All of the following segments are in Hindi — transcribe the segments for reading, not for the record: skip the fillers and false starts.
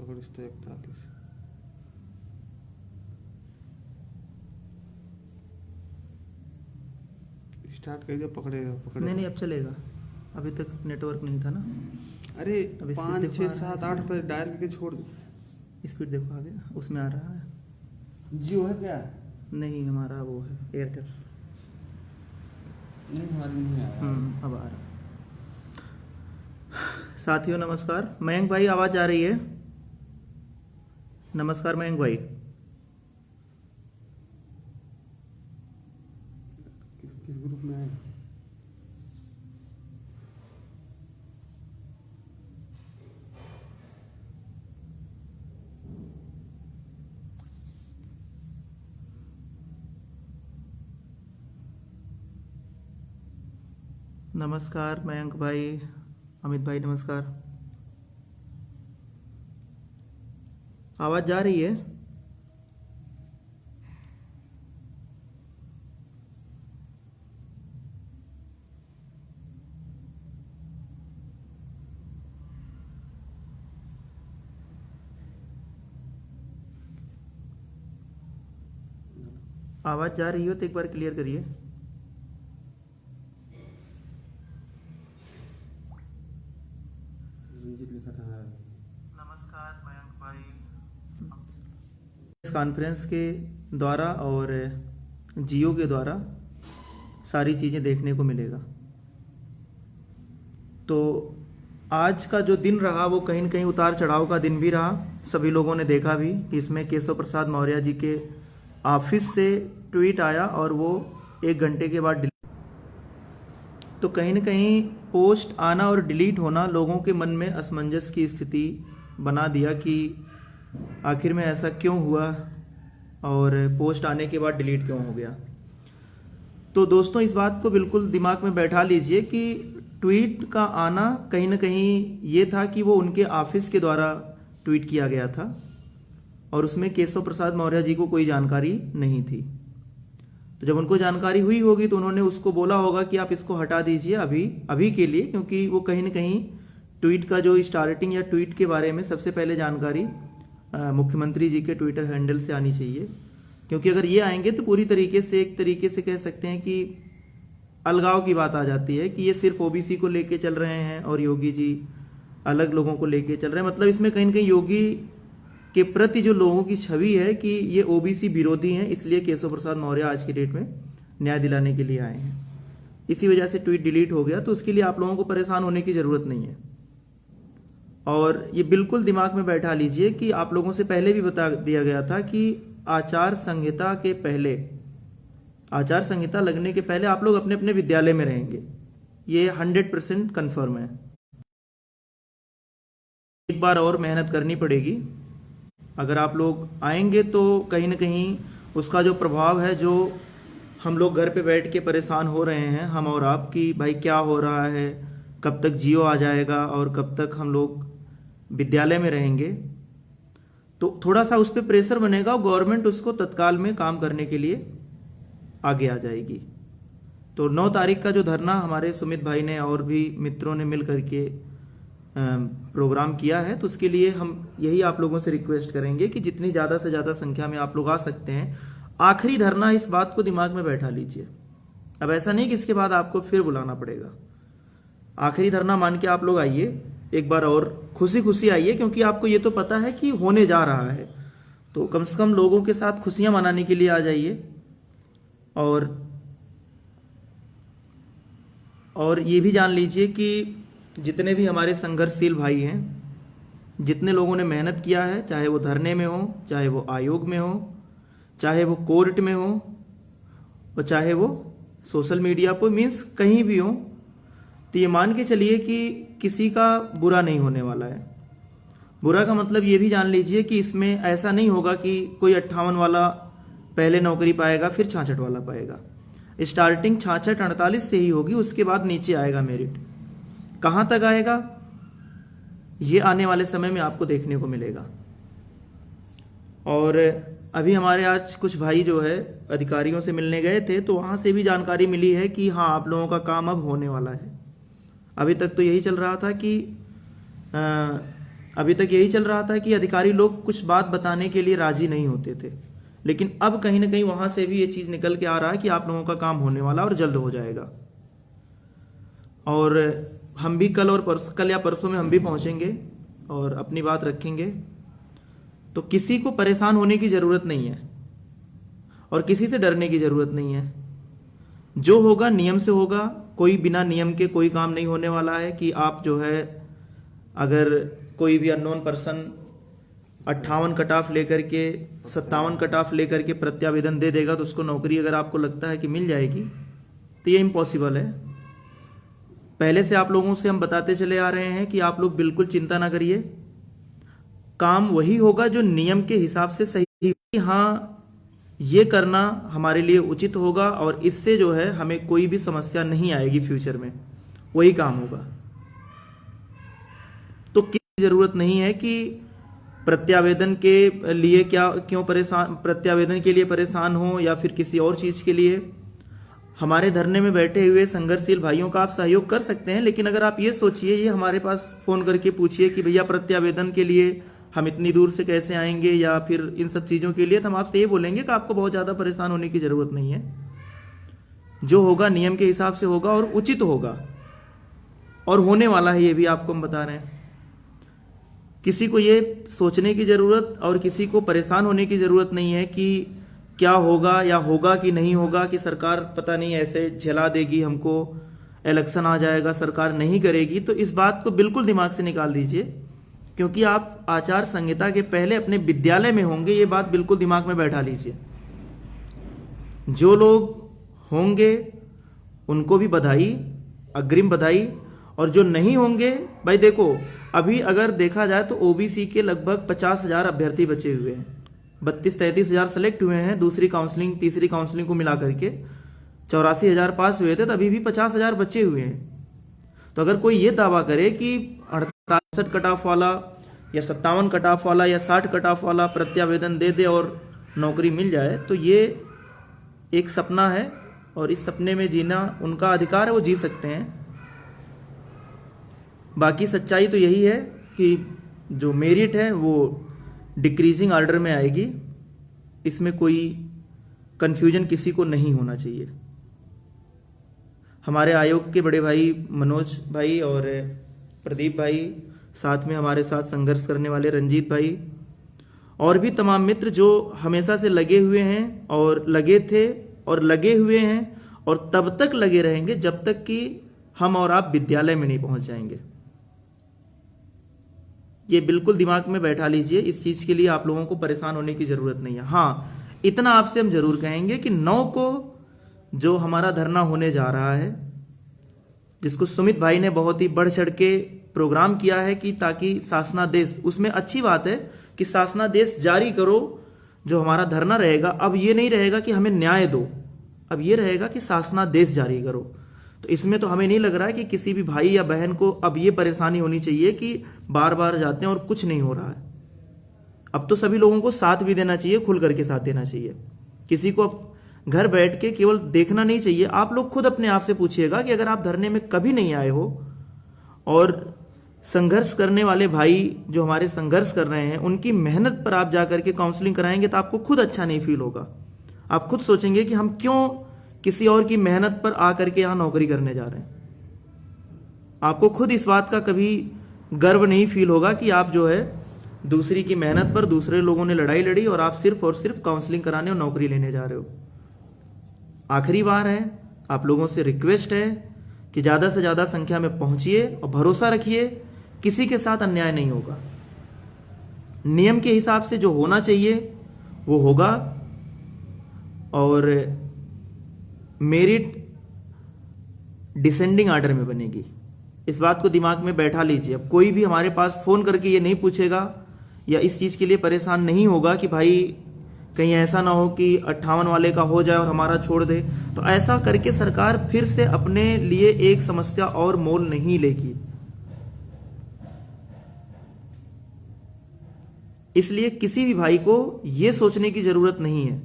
पकड़ इस तो 41 स्टार्ट कर दिया। पकड़ेगा नहीं नहीं, अब चलेगा। अभी तक नेटवर्क नहीं था ना। अरे अब स्पीड 5 देखो 6 आ रहा 7 8 पर डायल करके छोड़ दो। है, स्पीड देखो आ गया, उसमें आ रहा है। जियो है क्या? नहीं, हमारा वो है एयरटेल। नहीं हमारे नहीं आ रहा। अब आ रहा है। साथियों नमस्कार। मयंक भाई आवाज़ आ रही है? नमस्कार मयंक भाई। किस ग्रुप में है? नमस्कार मयंक भाई, अमित भाई नमस्कार। आवाज़ जा रही है? आवाज़ जा रही हो तो एक बार क्लियर करिए। रंजीत लिखा था। नमस्कार मयंक भाई। इस कॉन्फ्रेंस के द्वारा और जियो के द्वारा सारी चीज़ें देखने को मिलेगा। तो आज का जो दिन रहा वो कहीं न कहीं उतार चढ़ाव का दिन भी रहा। सभी लोगों ने देखा भी कि इसमें केशव प्रसाद मौर्य जी के ऑफिस से ट्वीट आया और वो 1 घंटे के बाद तो कहीं न कहीं पोस्ट आना और डिलीट होना लोगों के मन में असमंजस की स्थिति बना दिया कि आखिर में ऐसा क्यों हुआ और पोस्ट आने के बाद डिलीट क्यों हो गया। तो दोस्तों इस बात को बिल्कुल दिमाग में बैठा लीजिए कि ट्वीट का आना कहीं न कहीं ये था कि वो उनके ऑफिस के द्वारा ट्वीट किया गया था और उसमें केशव प्रसाद मौर्य जी को कोई जानकारी नहीं थी। तो जब उनको जानकारी हुई होगी तो उन्होंने उसको बोला होगा कि आप इसको हटा दीजिए अभी के लिए, क्योंकि वो कहीं न कहीं ट्वीट का जो स्टार्टिंग या ट्वीट के बारे में सबसे पहले जानकारी मुख्यमंत्री जी के ट्विटर हैंडल से आनी चाहिए। क्योंकि अगर ये आएंगे तो पूरी तरीके से एक तरीके से कह सकते हैं कि अलगाव की बात आ जाती है कि ये सिर्फ ओबीसी को लेके चल रहे हैं और योगी जी अलग लोगों को लेके चल रहे हैं। मतलब इसमें कहीं न कहीं योगी के प्रति जो लोगों की छवि है कि ये ओबीसी विरोधी हैं, इसलिए केशव प्रसाद मौर्य आज की डेट में न्याय दिलाने के लिए आए हैं। इसी वजह से ट्वीट डिलीट हो गया। तो उसके लिए आप लोगों को परेशान होने की ज़रूरत नहीं है और ये बिल्कुल दिमाग में बैठा लीजिए कि आप लोगों से पहले भी बता दिया गया था कि आचार संहिता के पहले, आचार संहिता लगने के पहले आप लोग अपने अपने विद्यालय में रहेंगे। ये 100% कन्फर्म है। एक बार और मेहनत करनी पड़ेगी। अगर आप लोग आएंगे तो कहीं न कहीं उसका जो प्रभाव है, जो हम लोग घर पे बैठ के परेशान हो रहे हैं हम और आप कि भाई क्या हो रहा है, कब तक जियो आ जाएगा और कब तक हम लोग विद्यालय में रहेंगे, तो थोड़ा सा उस पर प्रेशर बनेगा और गवर्नमेंट उसको तत्काल में काम करने के लिए आगे आ जाएगी। तो 9 तारीख का जो धरना हमारे सुमित भाई ने और भी मित्रों ने मिल करके प्रोग्राम किया है, तो उसके लिए हम यही आप लोगों से रिक्वेस्ट करेंगे कि जितनी ज़्यादा से ज़्यादा संख्या में आप लोग आ सकते हैं। आखिरी धरना, इस बात को दिमाग में बैठा लीजिए। अब ऐसा नहीं कि इसके बाद आपको फिर बुलाना पड़ेगा। आखिरी धरना मान के आप लोग आइए, एक बार और खुशी खुशी आइए, क्योंकि आपको ये तो पता है कि होने जा रहा है। तो कम से कम लोगों के साथ खुशियाँ मनाने के लिए आ जाइए। और ये भी जान लीजिए कि जितने भी हमारे संघर्षशील भाई हैं, जितने लोगों ने मेहनत किया है, चाहे वो धरने में हो, चाहे वो आयोग में हो, चाहे वो कोर्ट में हो और चाहे वो सोशल मीडिया पर, मीन्स कहीं भी हो, तो ये मान के चलिए कि किसी का बुरा नहीं होने वाला है। बुरा का मतलब ये भी जान लीजिए कि इसमें ऐसा नहीं होगा कि कोई 58 वाला पहले नौकरी पाएगा फिर 66 वाला पाएगा। स्टार्टिंग 66-48 से ही होगी, उसके बाद नीचे आएगा मेरिट। कहाँ तक आएगा ये आने वाले समय में आपको देखने को मिलेगा। और अभी हमारे आज कुछ भाई जो है अधिकारियों से मिलने गए थे, तो वहाँ से भी जानकारी मिली है कि हाँ आप लोगों का काम अब होने वाला है। अभी तक तो यही चल रहा था कि अभी तक यही चल रहा था कि अधिकारी लोग कुछ बात बताने के लिए राजी नहीं होते थे, लेकिन अब कहीं ना कहीं वहां से भी ये चीज़ निकल के आ रहा है कि आप लोगों का काम होने वाला और जल्द हो जाएगा। और हम भी कल या परसों में हम भी पहुंचेंगे और अपनी बात रखेंगे। तो किसी को परेशान होने की ज़रूरत नहीं है और किसी से डरने की ज़रूरत नहीं है। जो होगा नियम से होगा, कोई बिना नियम के कोई काम नहीं होने वाला है कि आप जो है अगर कोई भी अननोन पर्सन 58 कट ऑफ लेकर के 57 कट ऑफ लेकर के प्रत्यावेदन दे देगा तो उसको नौकरी अगर आपको लगता है कि मिल जाएगी तो ये इम्पॉसिबल है। पहले से आप लोगों से हम बताते चले आ रहे हैं कि आप लोग बिल्कुल चिंता ना करिए, काम वही होगा जो नियम के हिसाब से सही। हाँ, ये करना हमारे लिए उचित होगा और इससे जो है हमें कोई भी समस्या नहीं आएगी फ्यूचर में, वही काम होगा। तो किसी ज़रूरत नहीं है कि प्रत्यावेदन के लिए प्रत्यावेदन के लिए परेशान हो या फिर किसी और चीज़ के लिए। हमारे धरने में बैठे हुए संघर्षशील भाइयों का आप सहयोग कर सकते हैं, लेकिन अगर आप ये सोचिए, ये हमारे पास फ़ोन करके पूछिए कि भैया प्रत्यावेदन के लिए हम इतनी दूर से कैसे आएंगे या फिर इन सब चीज़ों के लिए, तो हम आपसे ये बोलेंगे कि आपको बहुत ज़्यादा परेशान होने की ज़रूरत नहीं है। जो होगा नियम के हिसाब से होगा और उचित होगा और होने वाला है, ये भी आपको हम बता रहे हैं। किसी को ये सोचने की ज़रूरत और किसी को परेशान होने की ज़रूरत नहीं है कि क्या होगा या होगा कि नहीं होगा, कि सरकार पता नहीं ऐसे झेला देगी हमको, इलेक्शन आ जाएगा सरकार नहीं करेगी। तो इस बात को बिल्कुल दिमाग से निकाल दीजिए, क्योंकि आप आचार संहिता के पहले अपने विद्यालय में होंगे, ये बात बिल्कुल दिमाग में बैठा लीजिए। जो लोग होंगे उनको भी बधाई, अग्रिम बधाई, और जो नहीं होंगे, भाई देखो अभी अगर देखा जाए तो ओबीसी के लगभग 50,000 अभ्यर्थी बचे हुए हैं, 32-33 हज़ार सेलेक्ट हुए हैं, दूसरी काउंसलिंग तीसरी काउंसलिंग को मिला करके 84,000 पास हुए थे, तो अभी भी 50,000 बचे हुए हैं। तो अगर कोई ये दावा करे कि 68 कट ऑफ वाला या 57 कट ऑफ वाला या 60 कट ऑफ वाला प्रत्यावेदन दे दे और नौकरी मिल जाए, तो ये एक सपना है और इस सपने में जीना उनका अधिकार है, वो जी सकते हैं। बाकी सच्चाई तो यही है कि जो मेरिट है वो डिक्रीजिंग ऑर्डर में आएगी, इसमें कोई कन्फ्यूजन किसी को नहीं होना चाहिए। हमारे आयोग के बड़े भाई मनोज भाई और प्रदीप भाई, साथ में हमारे साथ संघर्ष करने वाले रंजीत भाई और भी तमाम मित्र जो हमेशा से लगे हुए हैं और लगे थे और लगे हुए हैं और तब तक लगे रहेंगे जब तक कि हम और आप विद्यालय में नहीं पहुंच जाएंगे। ये बिल्कुल दिमाग में बैठा लीजिए, इस चीज़ के लिए आप लोगों को परेशान होने की ज़रूरत नहीं है। हाँ, इतना आपसे हम जरूर कहेंगे कि 9 को जो हमारा धरना होने जा रहा है, जिसको सुमित भाई ने बहुत ही बढ़ चढ़ के प्रोग्राम किया है कि ताकि शासनादेश, उसमें अच्छी बात है कि शासनादेश जारी करो, जो हमारा धरना रहेगा अब ये नहीं रहेगा कि हमें न्याय दो, अब ये रहेगा कि शासनादेश जारी करो। तो इसमें तो हमें नहीं लग रहा है कि किसी भी भाई या बहन को अब ये परेशानी होनी चाहिए कि बार बार जाते हैं और कुछ नहीं हो रहा है। अब तो सभी लोगों को साथ भी देना चाहिए, खुल करके साथ देना चाहिए। किसी को घर बैठ के केवल देखना नहीं चाहिए। आप लोग खुद अपने आप से पूछिएगा कि अगर आप धरने में कभी नहीं आए हो और संघर्ष करने वाले भाई जो हमारे संघर्ष कर रहे हैं उनकी मेहनत पर आप जाकर के काउंसलिंग कराएंगे तो आपको खुद अच्छा नहीं फील होगा। आप खुद सोचेंगे कि हम क्यों किसी और की मेहनत पर आकर के यहाँ नौकरी करने जा रहे हैं। आपको खुद इस बात का कभी गर्व नहीं फील होगा कि आप जो है दूसरी की मेहनत पर, दूसरे लोगों ने लड़ाई लड़ी और आप सिर्फ और सिर्फ काउंसलिंग कराने और नौकरी लेने जा रहे हो। आखिरी बार है, आप लोगों से रिक्वेस्ट है कि ज़्यादा से ज़्यादा संख्या में पहुंचिए और भरोसा रखिए, किसी के साथ अन्याय नहीं होगा। नियम के हिसाब से जो होना चाहिए वो होगा और मेरिट डिसेंडिंग ऑर्डर में बनेगी। इस बात को दिमाग में बैठा लीजिए। अब कोई भी हमारे पास फ़ोन करके ये नहीं पूछेगा या इस चीज़ के लिए परेशान नहीं होगा कि भाई कहीं ऐसा ना हो कि 58 वाले का हो जाए और हमारा छोड़ दे। तो ऐसा करके सरकार फिर से अपने लिए एक समस्या और मोल नहीं लेगी। इसलिए किसी भी भाई को यह सोचने की जरूरत नहीं है।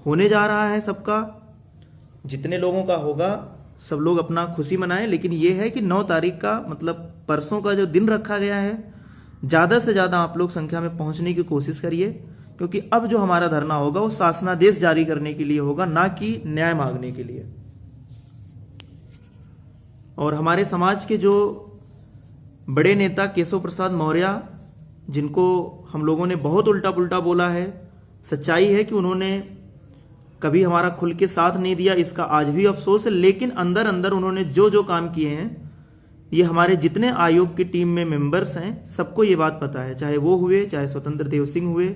होने जा रहा है सबका, जितने लोगों का होगा सब लोग अपना खुशी मनाएं, लेकिन ये है कि 9 तारीख का मतलब परसों का जो दिन रखा गया है, ज़्यादा से ज़्यादा आप लोग संख्या में पहुंचने की कोशिश करिए, क्योंकि अब जो हमारा धरना होगा वो शासनादेश जारी करने के लिए होगा, ना कि न्याय मांगने के लिए। और हमारे समाज के जो बड़े नेता केशव प्रसाद मौर्य, जिनको हम लोगों ने बहुत उल्टा पुल्टा बोला है, सच्चाई है कि उन्होंने कभी हमारा खुल के साथ नहीं दिया, इसका आज भी अफसोस है। लेकिन अंदर अंदर उन्होंने जो जो काम किए हैं, ये हमारे जितने आयोग की टीम में मेंबर्स हैं सबको ये बात पता है, चाहे वो हुए, चाहे स्वतंत्र देव सिंह हुए।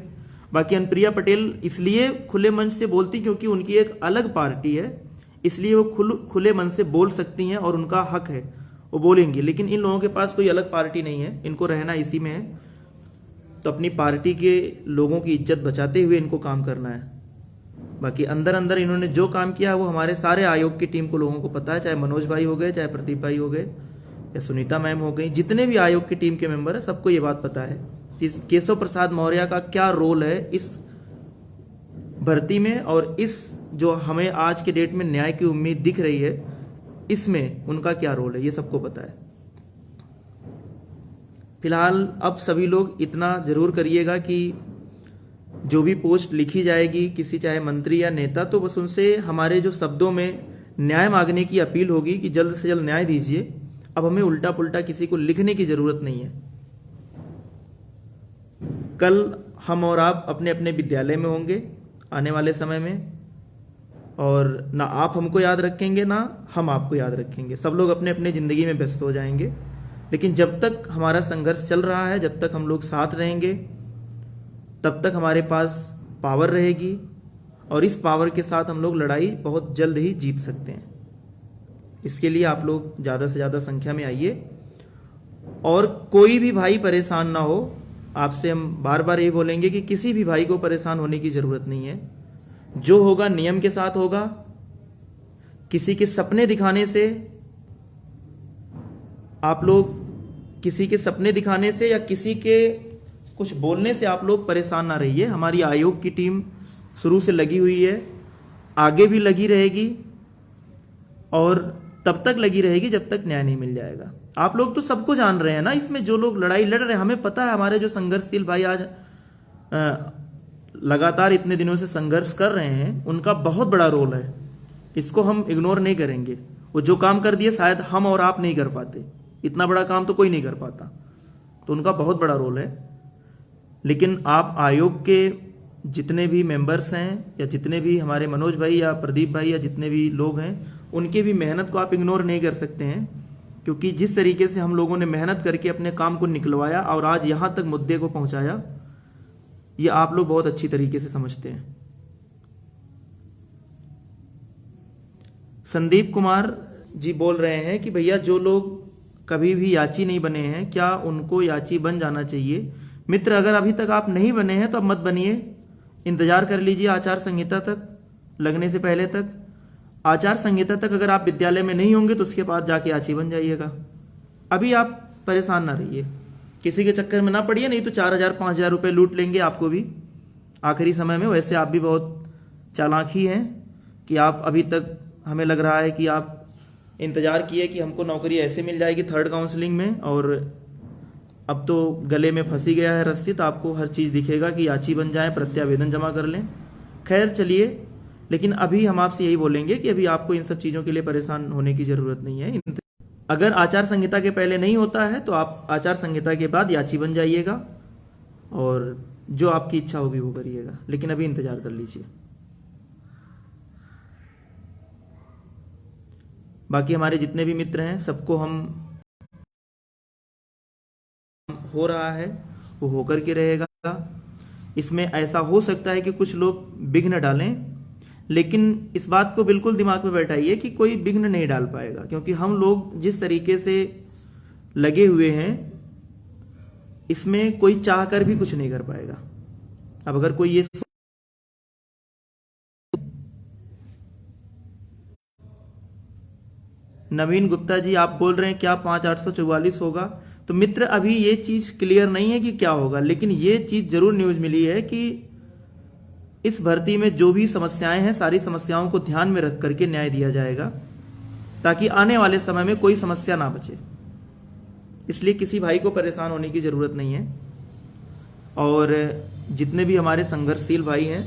बाकी अनुप्रिया पटेल इसलिए खुले मंच से बोलती क्योंकि उनकी एक अलग पार्टी है, इसलिए वो खुले मन से बोल सकती हैं और उनका हक है, वो बोलेंगी। लेकिन इन लोगों के पास कोई अलग पार्टी नहीं है, इनको रहना इसी में है। तो अपनी पार्टी के लोगों की इज्जत बचाते हुए इनको काम करना है। बाकी अंदर अंदर इन्होंने जो काम किया है वो हमारे सारे आयोग की टीम को लोगों को पता है, चाहे मनोज भाई हो गए, चाहे प्रदीप भाई हो गए, या सुनीता मैम हो गई, जितने भी आयोग की टीम के मेंबर है सबको ये बात पता है कि केशव प्रसाद मौर्य का क्या रोल है इस भर्ती में, और इस जो हमें आज के डेट में न्याय की उम्मीद दिख रही है इसमें उनका क्या रोल है, ये सबको पता है। फिलहाल अब सभी लोग इतना जरूर करिएगा कि जो भी पोस्ट लिखी जाएगी किसी चाहे मंत्री या नेता, तो बस उनसे हमारे जो शब्दों में न्याय मांगने की अपील होगी कि जल्द से जल्द न्याय दीजिए। अब हमें उल्टा पुल्टा किसी को लिखने की जरूरत नहीं है। कल हम और आप अपने अपने विद्यालय में होंगे आने वाले समय में, और ना आप हमको याद रखेंगे ना हम आपको याद रखेंगे। सब लोग अपने अपने ज़िंदगी में व्यस्त हो जाएंगे। लेकिन जब तक हमारा संघर्ष चल रहा है, जब तक हम लोग साथ रहेंगे, तब तक हमारे पास पावर रहेगी, और इस पावर के साथ हम लोग लड़ाई बहुत जल्द ही जीत सकते हैं। इसके लिए आप लोग ज़्यादा से ज़्यादा संख्या में आइए, और कोई भी भाई परेशान ना हो। आपसे हम बार बार ये बोलेंगे कि किसी भी भाई को परेशान होने की ज़रूरत नहीं है। जो होगा नियम के साथ होगा। किसी के सपने दिखाने से आप लोग, किसी के सपने दिखाने से या किसी के कुछ बोलने से आप लोग परेशान ना रहिए। हमारी आयोग की टीम शुरू से लगी हुई है, आगे भी लगी रहेगी, और तब तक लगी रहेगी जब तक न्याय नहीं मिल जाएगा। आप लोग तो सबको जान रहे हैं ना, इसमें जो लोग लड़ाई लड़ रहे हैं, हमें पता है हमारे जो संघर्षशील भाई आज लगातार इतने दिनों से संघर्ष कर रहे हैं, उनका बहुत बड़ा रोल है। इसको हम इग्नोर नहीं करेंगे। वो जो काम कर दिए शायद हम और आप नहीं कर पाते, इतना बड़ा काम तो कोई नहीं कर पाता, तो उनका बहुत बड़ा रोल है। लेकिन आप आयोग के जितने भी मेंबर्स हैं, या जितने भी हमारे मनोज भाई या प्रदीप भाई या जितने भी लोग हैं, उनके भी मेहनत को आप इग्नोर नहीं कर सकते हैं, क्योंकि जिस तरीके से हम लोगों ने मेहनत करके अपने काम को निकलवाया और आज यहाँ तक मुद्दे को पहुँचाया, ये आप लोग बहुत अच्छी तरीके से समझते हैं। संदीप कुमार जी बोल रहे हैं कि भैया जो लोग कभी भी याची नहीं बने हैं, क्या उनको याची बन जाना चाहिए? मित्र, अगर अभी तक आप नहीं बने हैं तो अब मत बनिए, इंतजार कर लीजिए आचार संहिता तक लगने से पहले तक। आचार संहिता तक अगर आप विद्यालय में नहीं होंगे तो उसके बाद जाके याची बन जाइएगा। अभी आप परेशान ना रहिए, किसी के चक्कर में ना पड़िए, नहीं तो 4,000-5,000 रुपये लूट लेंगे आपको भी आखिरी समय में। वैसे आप भी बहुत चालाकी हैं कि आप अभी तक, हमें लग रहा है कि आप इंतज़ार किए कि हमको नौकरी ऐसे मिल जाएगी थर्ड काउंसलिंग में, और अब तो गले में फंसी गया है रस्सी, तो आपको हर चीज़ दिखेगा कि याची बन जाए, प्रत्यावेदन जमा कर लें। खैर चलिए, लेकिन अभी हम आपसे यही बोलेंगे कि अभी आपको इन सब चीज़ों के लिए परेशान होने की ज़रूरत नहीं है। अगर आचार संहिता के पहले नहीं होता है तो आप आचार संहिता के बाद याची बन जाइएगा, और जो आपकी इच्छा होगी वो करिएगा, लेकिन अभी इंतज़ार कर लीजिए। बाकी हमारे जितने भी मित्र हैं सबको हम हो रहा है वो होकर के रहेगा। इसमें ऐसा हो सकता है कि कुछ लोग विघ्न डालें, लेकिन इस बात को बिल्कुल दिमाग में बैठाइए कि कोई विघ्न नहीं डाल पाएगा, क्योंकि हम लोग जिस तरीके से लगे हुए हैं इसमें कोई चाह कर भी कुछ नहीं कर पाएगा। अब अगर कोई ये नवीन गुप्ता जी आप बोल रहे हैं क्या 5,844 होगा, तो मित्र अभी ये चीज़ क्लियर नहीं है कि क्या होगा, लेकिन ये चीज़ जरूर न्यूज़ मिली है कि इस भर्ती में जो भी समस्याएं हैं सारी समस्याओं को ध्यान में रख करके न्याय दिया जाएगा। ताकि आने वाले समय में कोई समस्या ना बचे। इसलिए किसी भाई को परेशान होने की ज़रूरत नहीं है। और जितने भी हमारे संघर्षशील भाई हैं,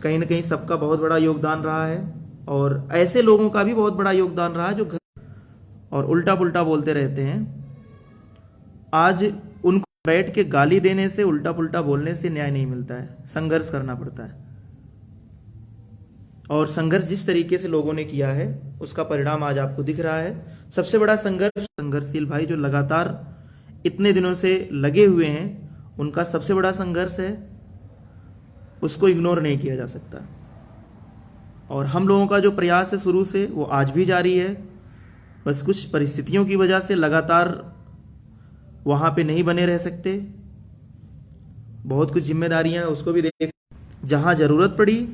कहीं ना कहीं सबका बहुत बड़ा योगदान रहा है, और ऐसे लोगों का भी बहुत बड़ा योगदान रहा है जो घर और उल्टा पुल्टा बोलते रहते हैं। आज उनको बैठ के गाली देने से, उल्टा पुल्टा बोलने से न्याय नहीं मिलता है, संघर्ष करना पड़ता है। और संघर्ष जिस तरीके से लोगों ने किया है उसका परिणाम आज आपको दिख रहा है। सबसे बड़ा संघर्षशील भाई जो लगातार इतने दिनों से लगे हुए हैं, उनका सबसे बड़ा संघर्ष है, उसको इग्नोर नहीं किया जा सकता। और हम लोगों का जो प्रयास है शुरू से, वो आज भी जारी है। बस कुछ परिस्थितियों की वजह से लगातार वहाँ पे नहीं बने रह सकते। बहुत कुछ जिम्मेदारियां उसको भी देख, जहाँ ज़रूरत पड़ी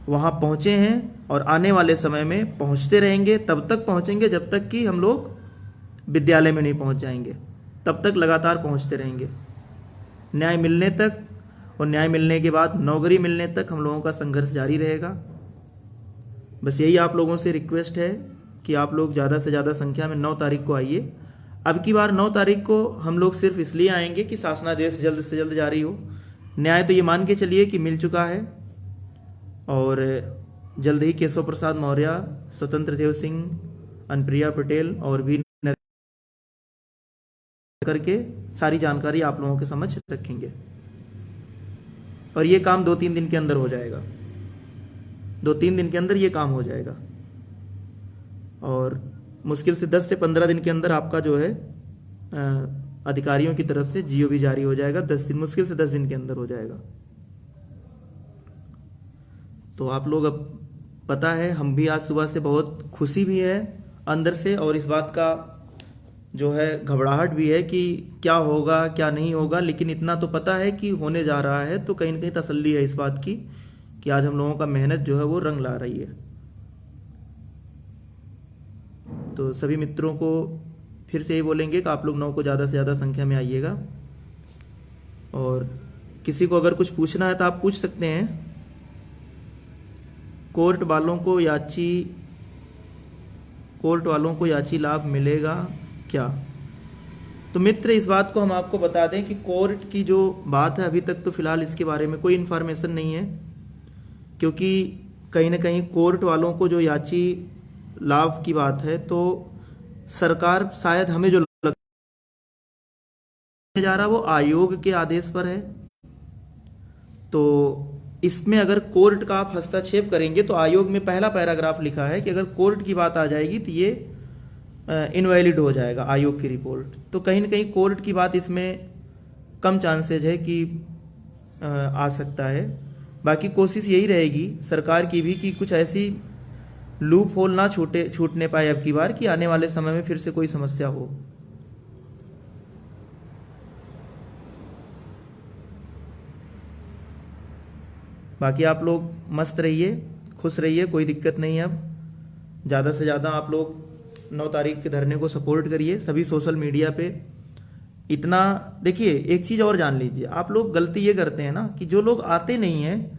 वहाँ पहुँचे हैं, और आने वाले समय में पहुँचते रहेंगे। तब तक पहुँचेंगे जब तक कि हम लोग विद्यालय में नहीं पहुँच जाएंगे, तब तक लगातार पहुँचते रहेंगे न्याय मिलने तक। और न्याय मिलने के बाद नौकरी मिलने तक हम लोगों का संघर्ष जारी रहेगा। बस यही आप लोगों से रिक्वेस्ट है कि आप लोग ज़्यादा से ज़्यादा संख्या में 9 तारीख को आइए। अब की बार 9 तारीख को हम लोग सिर्फ इसलिए आएंगे कि शासनादेश जल्द से जल्द जारी हो। न्याय तो ये मान के चलिए कि मिल चुका है, और जल्द ही केशव प्रसाद मौर्य, स्वतंत्र देव सिंह, अनुप्रिया पटेल और भी करके सारी जानकारी आप लोगों के समक्ष रखेंगे। और ये काम 2-3 दिन के अंदर हो जाएगा। 2-3 दिन के अंदर ये काम हो जाएगा, और मुश्किल से 10 से 15 दिन के अंदर आपका जो है अधिकारियों की तरफ से जीओ भी जारी हो जाएगा। 10 दिन, मुश्किल से 10 दिन के अंदर हो जाएगा। तो आप लोग, अब पता है हम भी आज सुबह से बहुत खुशी भी है अंदर से, और इस बात का जो है घबराहट भी है कि क्या होगा क्या नहीं होगा, लेकिन इतना तो पता है कि होने जा रहा है। तो कहीं ना कहीं तसल्ली है इस बात की कि आज हम लोगों का मेहनत जो है वो रंग ला रही है। तो सभी मित्रों को फिर से यही बोलेंगे कि आप लोग 9 को ज़्यादा से ज़्यादा संख्या में आइएगा। और किसी को अगर कुछ पूछना है तो आप पूछ सकते हैं। कोर्ट वालों को याची लाभ मिलेगा क्या? तो मित्र, इस बात को हम आपको बता दें कि कोर्ट की जो बात है, अभी तक तो फिलहाल इसके बारे में कोई इन्फॉर्मेशन नहीं है, क्योंकि कहीं ना कहीं कोर्ट वालों को जो याची लाभ की बात है, तो सरकार शायद हमें जो लगने जा रहा वो आयोग के आदेश पर है। तो इसमें अगर कोर्ट का आप हस्तक्षेप करेंगे तो आयोग में पहला पैराग्राफ लिखा है कि अगर कोर्ट की बात आ जाएगी तो ये इनवैलिड हो जाएगा आयोग की रिपोर्ट। तो कहीं ना कहीं कोर्ट की बात इसमें कम चांसेज है कि आ सकता है। बाकी कोशिश यही रहेगी सरकार की भी कि कुछ ऐसी लूप होल ना छूटने पाए अब की बार, कि आने वाले समय में फिर से कोई समस्या हो। बाकी आप लोग मस्त रहिए, खुश रहिए, कोई दिक्कत नहीं है। अब ज़्यादा से ज़्यादा आप लोग 9 तारीख के धरने को सपोर्ट करिए सभी सोशल मीडिया पे। इतना देखिए, एक चीज़ और जान लीजिए, आप लोग गलती ये करते हैं ना कि जो लोग आते नहीं हैं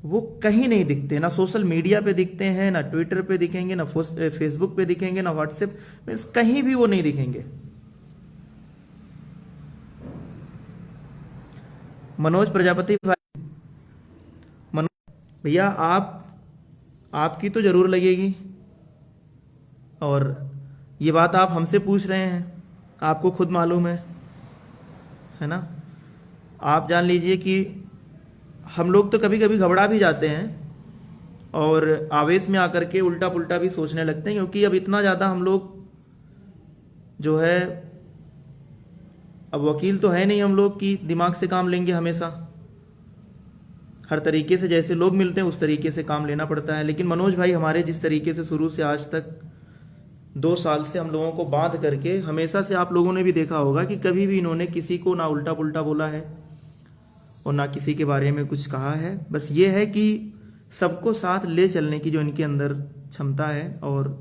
वो कहीं नहीं दिखते, ना सोशल मीडिया पे दिखते हैं, ना ट्विटर पे दिखेंगे, ना फेसबुक पे दिखेंगे, ना व्हाट्सएप में, कहीं भी वो नहीं दिखेंगे। मनोज प्रजापति भाई, मनोज भैया, आपकी तो जरूर लगेगी, और ये बात आप हमसे पूछ रहे हैं, आपको खुद मालूम है ना। आप जान लीजिए कि हम लोग तो कभी कभी घबरा भी जाते हैं और आवेश में आकर के उल्टा पुल्टा भी सोचने लगते हैं, क्योंकि अब इतना ज़्यादा हम लोग जो है, अब वकील तो है नहीं हम लोग कि दिमाग से काम लेंगे हमेशा। हर तरीके से जैसे लोग मिलते हैं उस तरीके से काम लेना पड़ता है। लेकिन मनोज भाई हमारे जिस तरीके से शुरू से आज तक 2 साल से हम लोगों को बांध करके, हमेशा से आप लोगों ने भी देखा होगा कि कभी भी इन्होंने किसी को ना उल्टा पुल्टा बोला है और ना किसी के बारे में कुछ कहा है। बस ये है कि सबको साथ ले चलने की जो इनके अंदर क्षमता है और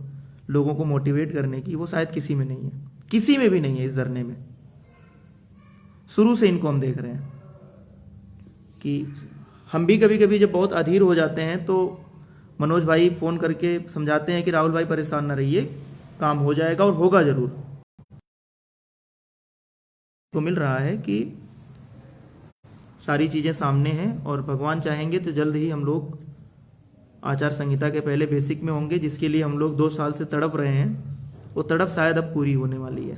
लोगों को मोटिवेट करने की, वो शायद किसी में नहीं है, किसी में भी नहीं है। इस धरने में शुरू से इनको हम देख रहे हैं कि हम भी कभी कभी जब बहुत अधीर हो जाते हैं तो मनोज भाई फ़ोन करके समझाते हैं कि राहुल भाई परेशान ना रहिए, काम हो जाएगा और होगा ज़रूर। तो मिल रहा है कि सारी चीज़ें सामने हैं और भगवान चाहेंगे तो जल्द ही हम लोग आचार संहिता के पहले बेसिक में होंगे, जिसके लिए हम लोग 2 साल से तड़प रहे हैं। वो तड़प शायद अब पूरी होने वाली है।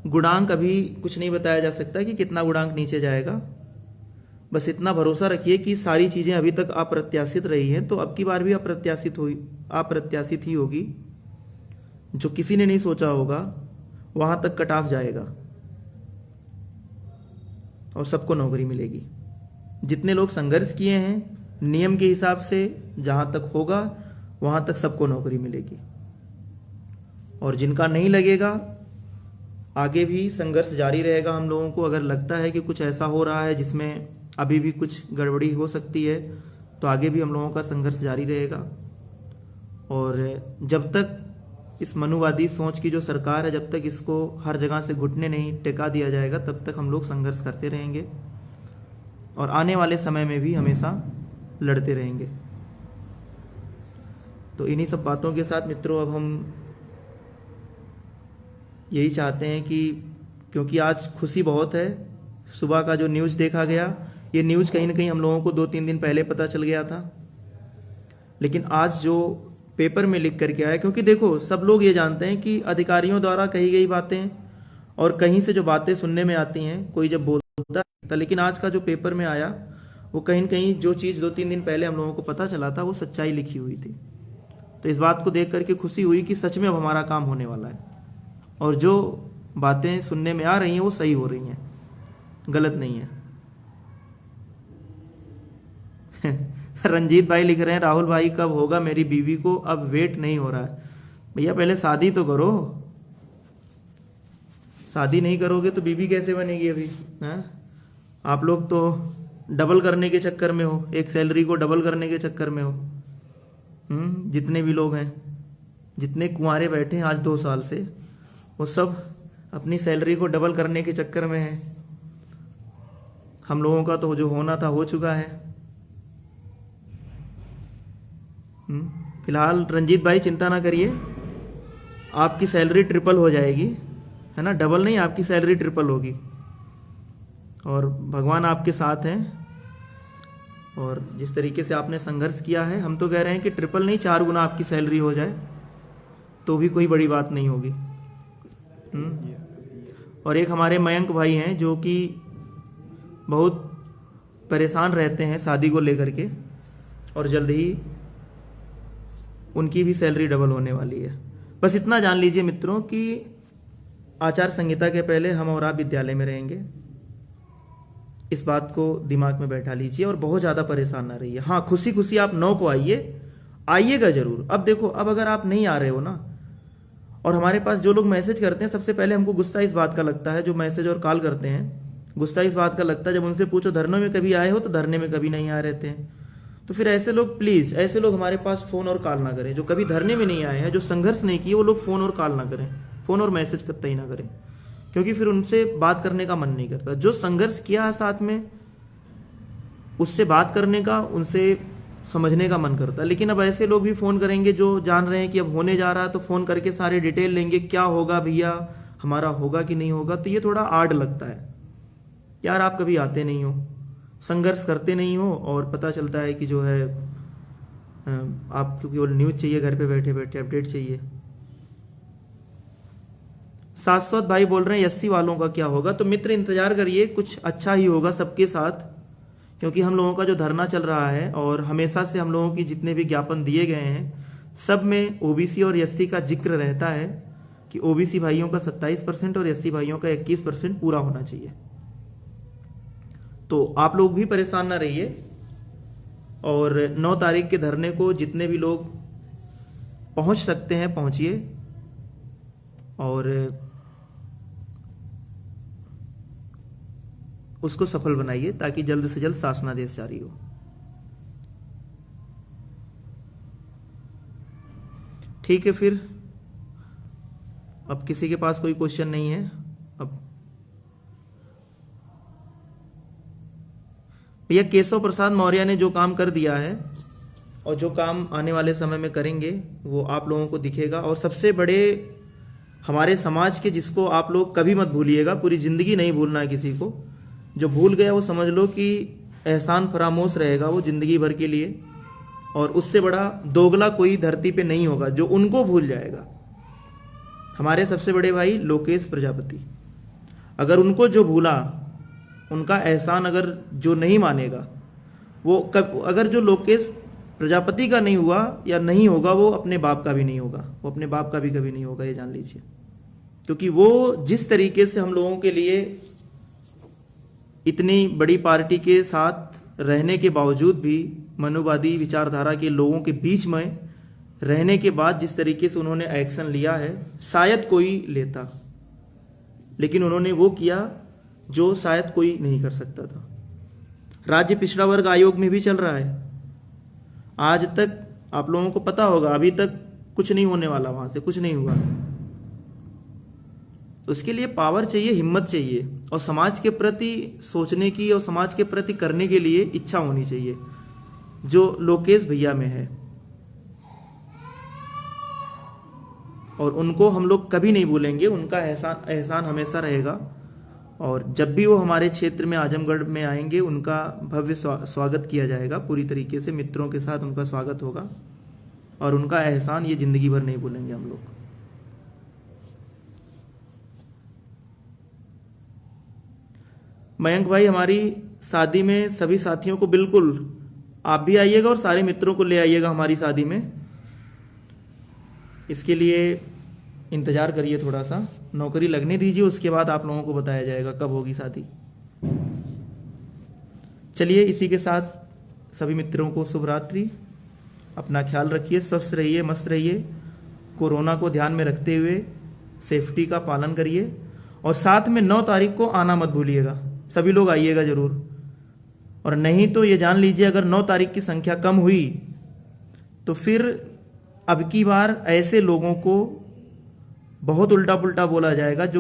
गुणांक अभी कुछ नहीं बताया जा सकता कि कितना गुणांक नीचे जाएगा। बस इतना भरोसा रखिए कि सारी चीज़ें अभी तक अप्रत्याशित रही हैं, तो अब की बार भी अप्रत्याशित ही होगी। जो किसी ने नहीं सोचा होगा वहाँ तक कट ऑफ जाएगा और सबको नौकरी मिलेगी। जितने लोग संघर्ष किए हैं नियम के हिसाब से, जहाँ तक होगा वहाँ तक सबको नौकरी मिलेगी। और जिनका नहीं लगेगा, आगे भी संघर्ष जारी रहेगा। हम लोगों को अगर लगता है कि कुछ ऐसा हो रहा है जिसमें अभी भी कुछ गड़बड़ी हो सकती है, तो आगे भी हम लोगों का संघर्ष जारी रहेगा। और जब तक इस मनुवादी सोच की जो सरकार है, जब तक इसको हर जगह से घुटने नहीं टेका दिया जाएगा, तब तक हम लोग संघर्ष करते रहेंगे और आने वाले समय में भी हमेशा लड़ते रहेंगे। तो इन्हीं सब बातों के साथ मित्रों, अब हम यही चाहते हैं कि क्योंकि आज खुशी बहुत है, सुबह का जो न्यूज़ देखा गया, ये न्यूज़ कहीं ना कहीं हम लोगों को 2-3 दिन पहले पता चल गया था, लेकिन आज जो पेपर में लिख करके आया, क्योंकि देखो सब लोग ये जानते हैं कि अधिकारियों द्वारा कही गई बातें और कहीं से जो बातें सुनने में आती हैं, कोई जब बोलता है, लेकिन आज का जो पेपर में आया वो कहीं न कहीं जो चीज़ 2-3 दिन पहले हम लोगों को पता चला था वो सच्चाई लिखी हुई थी। तो इस बात को देख करके खुशी हुई कि सच में अब हमारा काम होने वाला है और जो बातें सुनने में आ रही हैं वो सही हो रही हैं, गलत नहीं है। रंजीत भाई लिख रहे हैं, राहुल भाई कब होगा मेरी बीवी को अब वेट नहीं हो रहा है। भैया पहले शादी तो करो, शादी नहीं करोगे तो बीवी कैसे बनेगी अभी? हैं? आप लोग तो डबल करने के चक्कर में हो, एक सैलरी को डबल करने के चक्कर में हो। जितने भी लोग हैं, जितने कुंवारे बैठे हैं आज 2 साल से, वो सब अपनी सैलरी को डबल करने के चक्कर में हैं। हम लोगों का तो जो होना था हो चुका है। फिलहाल रंजीत भाई चिंता ना करिए, आपकी सैलरी ट्रिपल हो जाएगी, है ना, डबल नहीं, आपकी सैलरी ट्रिपल होगी और भगवान आपके साथ हैं। और जिस तरीके से आपने संघर्ष किया है, हम तो कह रहे हैं कि ट्रिपल नहीं 4 गुना आपकी सैलरी हो जाए तो भी कोई बड़ी बात नहीं होगी। और एक हमारे मयंक भाई हैं जो कि बहुत परेशान रहते हैं शादी को लेकर के, और जल्द ही उनकी भी सैलरी डबल होने वाली है। बस इतना जान लीजिए मित्रों कि आचार संहिता के पहले हम और आप विद्यालय में रहेंगे। इस बात को दिमाग में बैठा लीजिए और बहुत ज़्यादा परेशान ना रहिए। हाँ, खुशी खुशी आप 9 को आइएगा ज़रूर। अब देखो, अब अगर आप नहीं आ रहे हो ना, और हमारे पास जो लोग मैसेज करते हैं, सबसे पहले हमको गुस्सा इस बात का लगता है, जो मैसेज और कॉल करते हैं, गुस्सा इस बात का लगता है जब उनसे पूछो धरनों में कभी आए हो, तो धरने में कभी नहीं आ रहे थे। तो फिर ऐसे लोग, प्लीज़ ऐसे लोग हमारे पास फ़ोन और कॉल ना करें। जो कभी धरने में नहीं आए हैं, जो संघर्ष नहीं किए, वो लोग फ़ोन और कॉल ना करें, फ़ोन और मैसेज कतई ना करें, क्योंकि फिर उनसे बात करने का मन नहीं करता। जो संघर्ष किया है साथ में, उससे बात करने का, उनसे समझने का मन करता है। लेकिन अब ऐसे लोग भी फ़ोन करेंगे जो जान रहे हैं कि अब होने जा रहा है, तो फ़ोन करके सारे डिटेल लेंगे, क्या होगा भैया, हमारा होगा कि नहीं होगा। तो ये थोड़ा आड लगता है यार। आप कभी आते नहीं हो, संघर्ष करते नहीं हो, और पता चलता है कि जो है आपको केवल न्यूज़ चाहिए, घर पे बैठे बैठे अपडेट चाहिए। शाश्वत भाई बोल रहे हैं 80 वालों का क्या होगा? तो मित्र इंतज़ार करिए, कुछ अच्छा ही होगा सबके साथ, क्योंकि हम लोगों का जो धरना चल रहा है और हमेशा से हम लोगों की जितने भी ज्ञापन दिए गए हैं, सब में ओबीसी और एससी का जिक्र रहता है कि ओबीसी भाइयों का 27% और एससी भाइयों का 21% पूरा होना चाहिए। तो आप लोग भी परेशान ना रहिए, और 9 तारीख के धरने को जितने भी लोग पहुंच सकते हैं पहुंचिए, और उसको सफल बनाइए ताकि जल्द से जल्द शासनादेश जारी हो। ठीक है, फिर अब किसी के पास कोई क्वेश्चन नहीं है। अब भैया केशव प्रसाद मौर्य ने जो काम कर दिया है और जो काम आने वाले समय में करेंगे वो आप लोगों को दिखेगा। और सबसे बड़े हमारे समाज के, जिसको आप लोग कभी मत भूलिएगा, पूरी ज़िंदगी नहीं भूलना है किसी को, जो भूल गया वो समझ लो कि एहसान फरामोश रहेगा वो ज़िंदगी भर के लिए, और उससे बड़ा दोगला कोई धरती पे नहीं होगा जो उनको भूल जाएगा। हमारे सबसे बड़े भाई लोकेश प्रजापति, अगर उनको जो भूला, उनका एहसान अगर जो नहीं मानेगा, वो अगर जो लोकेश प्रजापति का नहीं हुआ या नहीं होगा, वो अपने बाप का भी नहीं होगा, वो अपने बाप का भी कभी नहीं होगा, ये जान लीजिए। क्योंकि वो जिस तरीके से हम लोगों के लिए इतनी बड़ी पार्टी के साथ रहने के बावजूद भी, मनुवादी विचारधारा के लोगों के बीच में रहने के बाद जिस तरीके से उन्होंने एक्शन लिया है, शायद कोई लेता, लेकिन उन्होंने वो किया जो शायद कोई नहीं कर सकता था। राज्य पिछड़ा वर्ग आयोग में भी चल रहा है, आज तक आप लोगों को पता होगा, अभी तक कुछ नहीं होने वाला, वहाँ से कुछ नहीं हुआ। उसके लिए पावर चाहिए, हिम्मत चाहिए, और समाज के प्रति सोचने की और समाज के प्रति करने के लिए इच्छा होनी चाहिए, जो लोकेश भैया में है। और उनको हम लोग कभी नहीं भूलेंगे, उनका एहसान हमेशा रहेगा। और जब भी वो हमारे क्षेत्र में आजमगढ़ में आएंगे, उनका भव्य स्वागत किया जाएगा, पूरी तरीके से मित्रों के साथ उनका स्वागत होगा, और उनका एहसान ये ज़िंदगी भर नहीं भूलेंगे हम लोग। मयंक भाई, हमारी शादी में सभी साथियों को बिल्कुल, आप भी आइएगा और सारे मित्रों को ले आइएगा हमारी शादी में। इसके लिए इंतज़ार करिए, थोड़ा सा नौकरी लगने दीजिए, उसके बाद आप लोगों को बताया जाएगा कब होगी शादी। चलिए, इसी के साथ सभी मित्रों को शुभ रात्रि। अपना ख्याल रखिए, स्वस्थ रहिए, मस्त रहिए, कोरोना को ध्यान में रखते हुए सेफ्टी का पालन करिए। और साथ में 9 तारीख को आना मत भूलिएगा, सभी लोग आइएगा ज़रूर। और नहीं तो ये जान लीजिए, अगर 9 तारीख की संख्या कम हुई तो फिर अब की बार ऐसे लोगों को बहुत उल्टा पुल्टा बोला जाएगा जो